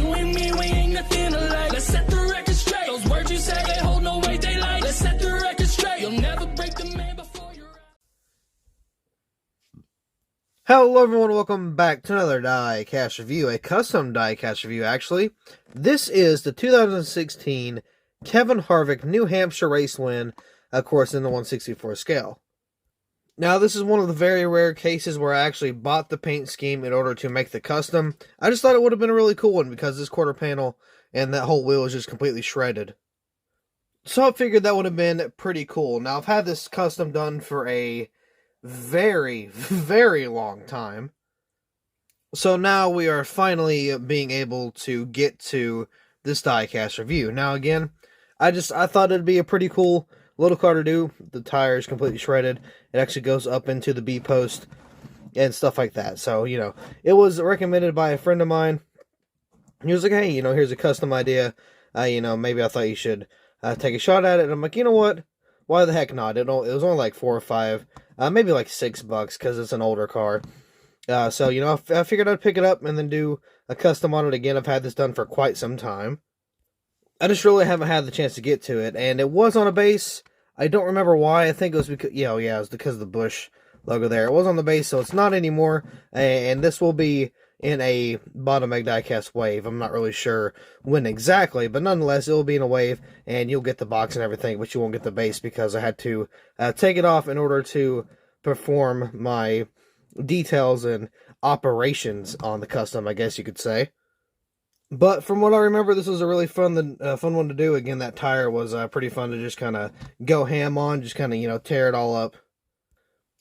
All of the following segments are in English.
You and me, we ain't nothing alike. Let's set the record straight. Those words you say, they hold no weight, they like. Let's set the record straight. You'll never break the man before you're out. Hello everyone, welcome back to another diecast review, a custom diecast review actually. This is the 2016 Kevin Harvick New Hampshire race win, of course in the 1/64 scale. Now this is one of the very rare cases where I actually bought the paint scheme in order to make the custom. I just thought it would have been a really cool one because this quarter panel and that whole wheel is just completely shredded. So I figured that would have been pretty cool. Now I've had this custom done for a very, very long time. So now we are finally being able to get to this diecast review. Now again, I thought it'd be a pretty cool little car to do. The tire is completely shredded. It actually goes up into the B post and stuff like that. So, you know, it was recommended by a friend of mine. He was like, hey, you know, here's a custom idea. You know, maybe I thought you should take a shot at it. And I'm like, you know what? Why the heck not? It was only like $4 or $5, maybe like $6 because it's an older car. So, you know, I figured I'd pick it up and then do a custom on it again. I've had this done for quite some time. I just really haven't had the chance to get to it. And it was on a base. I don't remember why. I think it was because, it was because of the Bush logo there. It was on the base, so it's not anymore. And this will be in a bottom Bag Diecast wave. I'm not really sure when exactly, but nonetheless, it will be in a wave, and you'll get the box and everything, but you won't get the base because I had to take it off in order to perform my details and operations on the custom, I guess you could say. But from what I remember, this was a really fun one to do. Again, that tire was pretty fun to just kind of go ham on, just kind of, you know, tear it all up.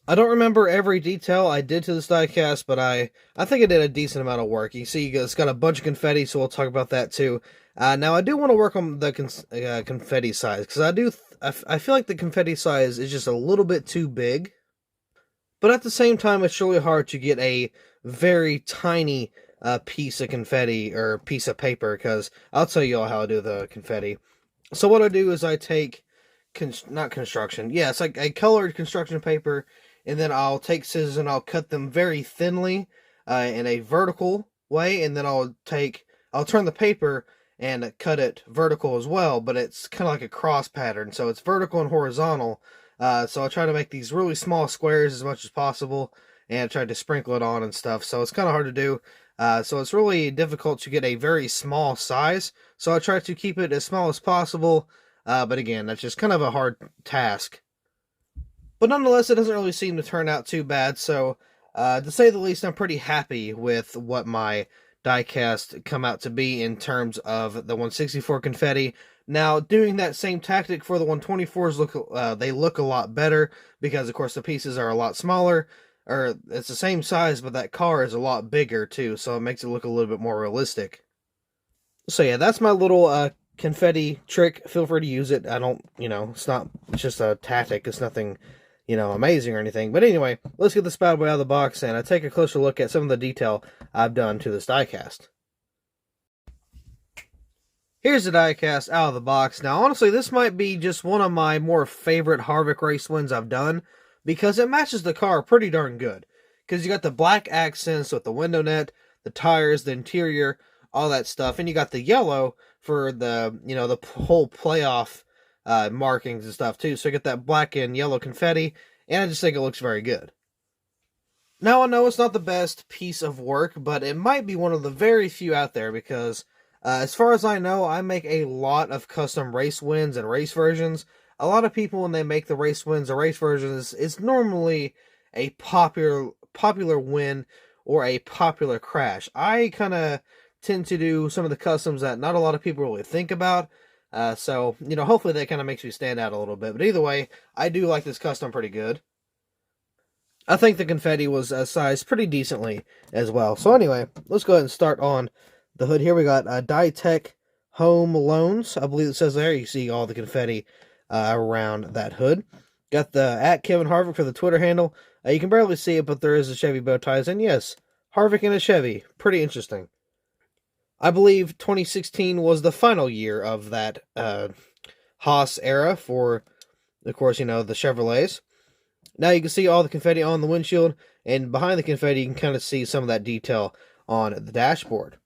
I don't remember every detail I did to this diecast, but I think I did a decent amount of work. You see, it's got a bunch of confetti, so we'll talk about that too. Now, I do want to work on the confetti size, because I feel like the confetti size is just a little bit too big. But at the same time, it's really hard to get a very tiny piece of confetti or piece of paper, because I'll tell you all how I do the confetti. So what I do is I take, it's like a colored construction paper, and then I'll take scissors and I'll cut them very thinly in a vertical way, and then I'll turn the paper and cut it vertical as well, but it's kind of like a cross pattern, so it's vertical and horizontal. So I'll try to make these really small squares as much as possible, and try to sprinkle it on and stuff, so it's kind of hard to do. So it's really difficult to get a very small size, so I try to keep it as small as possible, but again, that's just kind of a hard task. But nonetheless, it doesn't really seem to turn out too bad, so to say the least, I'm pretty happy with what my diecast come out to be in terms of the 164 confetti. Now, doing that same tactic for the 124s, they look a lot better, because of course the pieces are a lot smaller, or it's the same size, but that car is a lot bigger too, so it makes it look a little bit more realistic. So yeah, that's my little confetti trick. Feel free to use it. I don't, it's just a tactic. It's nothing, amazing or anything. But anyway, let's get this bad boy out of the box and take a closer look at some of the detail I've done to this diecast. Here's the diecast out of the box. Now, honestly, this might be just one of my more favorite Harvick race wins I've done, because it matches the car pretty darn good. Because you got the black accents with the window net, the tires, the interior, all that stuff, and you got the yellow for the, the whole playoff markings and stuff too. So you get that black and yellow confetti, and I just think it looks very good. Now, I know it's not the best piece of work, but it might be one of the very few out there, because as far as I know, I make a lot of custom race wins and race versions. A lot of people, when they make the race wins or race versions, it's normally a popular win or a popular crash. I kind of tend to do some of the customs that not a lot of people really think about. So, hopefully that kind of makes me stand out a little bit. But either way, I do like this custom pretty good. I think the confetti was sized pretty decently as well. So anyway, let's go ahead and start on the hood here. We got Ditech Home Loans. I believe it says there. You see all the confetti around that hood. Got the @Kevin Harvick for the Twitter handle. You can barely see it, but there is a Chevy bow ties. And yes, Harvick and a Chevy. Pretty interesting. I believe 2016 was the final year of that Haas era for, of course, the Chevrolets. Now you can see all the confetti on the windshield, and behind the confetti you can kind of see some of that detail on the dashboard.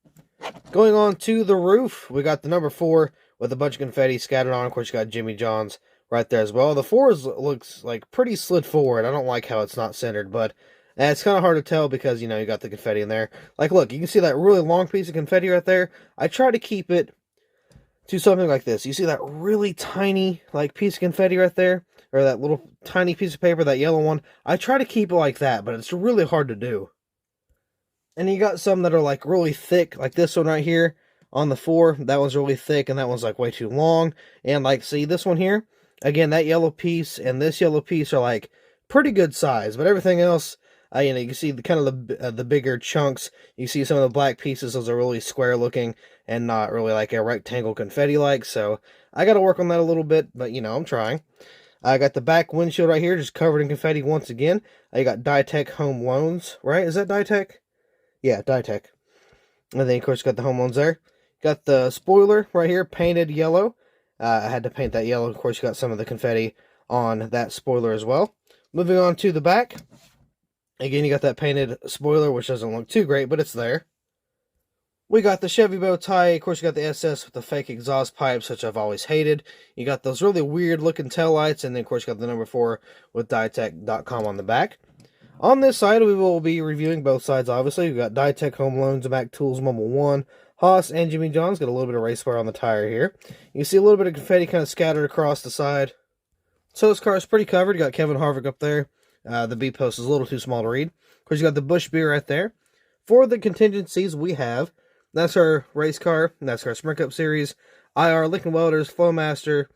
Going on to the roof, we got the number 4 with a bunch of confetti scattered on. Of course, you got Jimmy John's right there as well. The 4 looks like pretty slid forward. I don't like how it's not centered, but it's kind of hard to tell because, you know, you got the confetti in there. Like, look, you can see that really long piece of confetti right there. I try to keep it to something like this. You see that really tiny, like, piece of confetti right there? Or that little tiny piece of paper, that yellow one. I try to keep it like that, but it's really hard to do. And you got some that are like really thick, like this one right here on the 4. That one's really thick, and that one's like way too long. And like, see this one here? Again, that yellow piece and this yellow piece are like pretty good size, but everything else, you know, you can see the kind of the bigger chunks. You see some of the black pieces; those are really square looking and not really like a rectangle confetti like. So I got to work on that a little bit, but you know, I'm trying. I got the back windshield right here, just covered in confetti once again. I got Dietech Home Loans, right? Is that Dietech? Yeah, Dietech. And then, of course, you got the home loans there. Got the spoiler right here, painted yellow. I had to paint that yellow. Of course, you got some of the confetti on that spoiler as well. Moving on to the back. Again, you got that painted spoiler, which doesn't look too great, but it's there. We got the Chevy bow tie. Of course, you got the SS with the fake exhaust pipes, which I've always hated. You got those really weird-looking taillights, and then, of course, you got the number 4 with Dietech.com on the back. On this side, we will be reviewing both sides, obviously. We've got Dietech Home Loans, Mac Tools, Mobile 1, Haas, and Jimmy John's. Got a little bit of race bar on the tire here. You see a little bit of confetti kind of scattered across the side. So this car is pretty covered. You got Kevin Harvick up there. The B post is a little too small to read. Of course, you got the Busch beer right there. For the contingencies, we have NASCAR race car, NASCAR Sprint Cup Series, IR, Lincoln Welders, Flowmaster,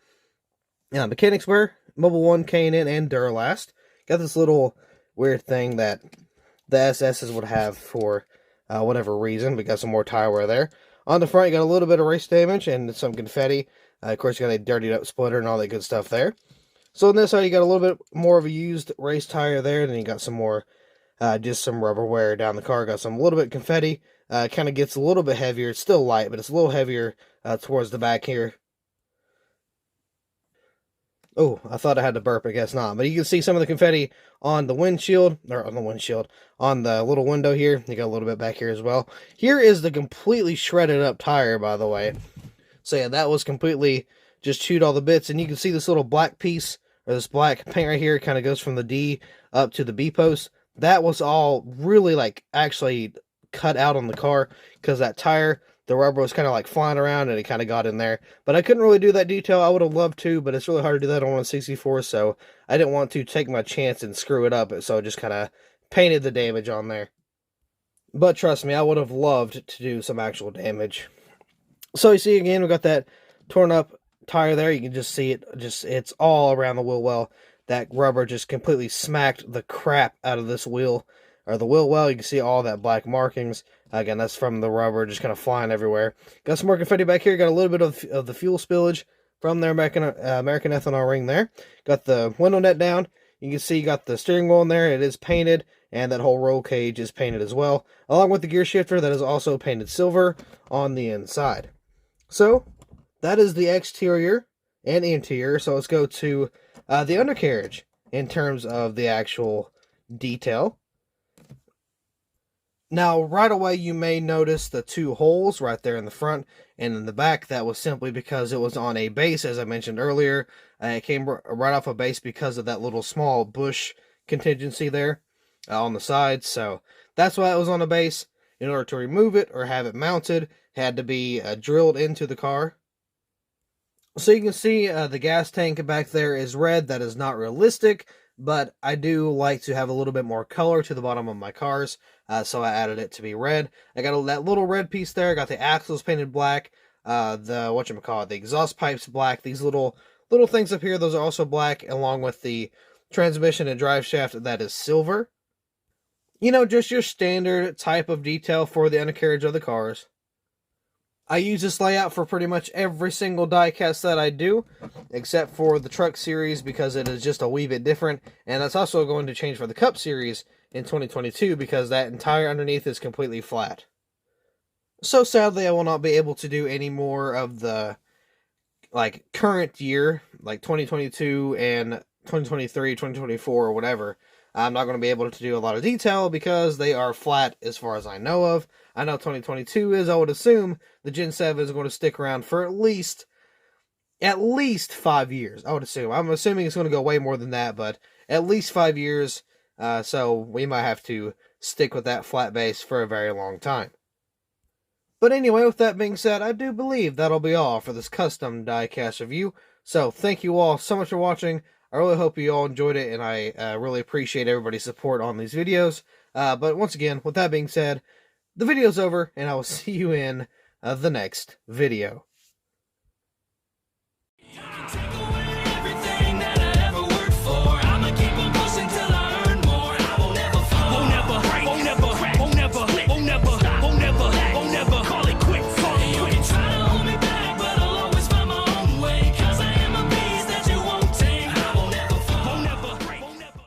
Mechanics Wear, Mobile 1, K&N, and Duralast. Got this little weird thing that the SS's would have for whatever reason. We got some more tire wear there. On the front, you got a little bit of race damage and some confetti. Of course, you got a dirtied up splitter and all that good stuff there. So on this side, you got a little bit more of a used race tire there. Then you got some more, just some rubber wear down the car. Got some little bit of confetti. Kind of gets a little bit heavier. It's still light, but it's a little heavier towards the back here. Oh, I thought I had to burp. I guess not. But you can see some of the confetti on the windshield, or on the windshield, on the little window here. You got a little bit back here as well. Here is the completely shredded up tire, by the way. So yeah, that was completely just chewed all the bits. And you can see this little black piece, or this black paint right here, kind of goes from the D up to the B post. That was all really, like, actually cut out on the car, because that tire, the rubber was kind of like flying around and it kind of got in there. But I couldn't really do that detail. I would have loved to, but it's really hard to do that on 164, so I didn't want to take my chance and screw it up, so I just kind of painted the damage on there. But trust me, I would have loved to do some actual damage. So you see again, we got that torn up tire there. You can just see it, it's all around the wheel well. That rubber just completely smacked the crap out of this wheel, or the wheel well. You can see all that black markings. Again, that's from the rubber just kind of flying everywhere. Got some more confetti back here. Got a little bit of the fuel spillage from their American ethanol ring there. Got the window net down. You can see you got the steering wheel in there. It is painted, and that whole roll cage is painted as well, along with the gear shifter that is also painted silver on the inside. So that is the exterior and interior. So let's go to the undercarriage in terms of the actual detail. Now, right away, you may notice the 2 holes right there in the front and in the back. That was simply because it was on a base, as I mentioned earlier. It came right off a base because of that little small bush contingency there on the sides. So that's why it was on a base. In order to remove it or have it mounted, it had to be drilled into the car. So you can see the gas tank back there is red. That is not realistic, but I do like to have a little bit more color to the bottom of my cars, so I added it to be red. I got that little red piece there. I got the axles painted black, the exhaust pipes black. These little things up here, those are also black, along with the transmission and drive shaft that is silver. You know, just your standard type of detail for the undercarriage of the cars. I use this layout for pretty much every single diecast that I do, except for the truck series, because it is just a wee bit different, and that's also going to change for the Cup series in 2022, because that entire underneath is completely flat. So sadly, I will not be able to do any more of the, like, current year, like 2022 and 2023, 2024, or whatever. I'm not going to be able to do a lot of detail because they are flat as far as I know of. I know 2022 is, I would assume the Gen 7 is going to stick around for at least 5 years, I would assume. I'm assuming it's going to go way more than that, but at least 5 years, so we might have to stick with that flat base for a very long time. But anyway, with that being said, I do believe that'll be all for this custom diecast review. So thank you all so much for watching. I really hope you all enjoyed it, and I really appreciate everybody's support on these videos. But once again, with that being said, the video's over, and I will see you in the next video.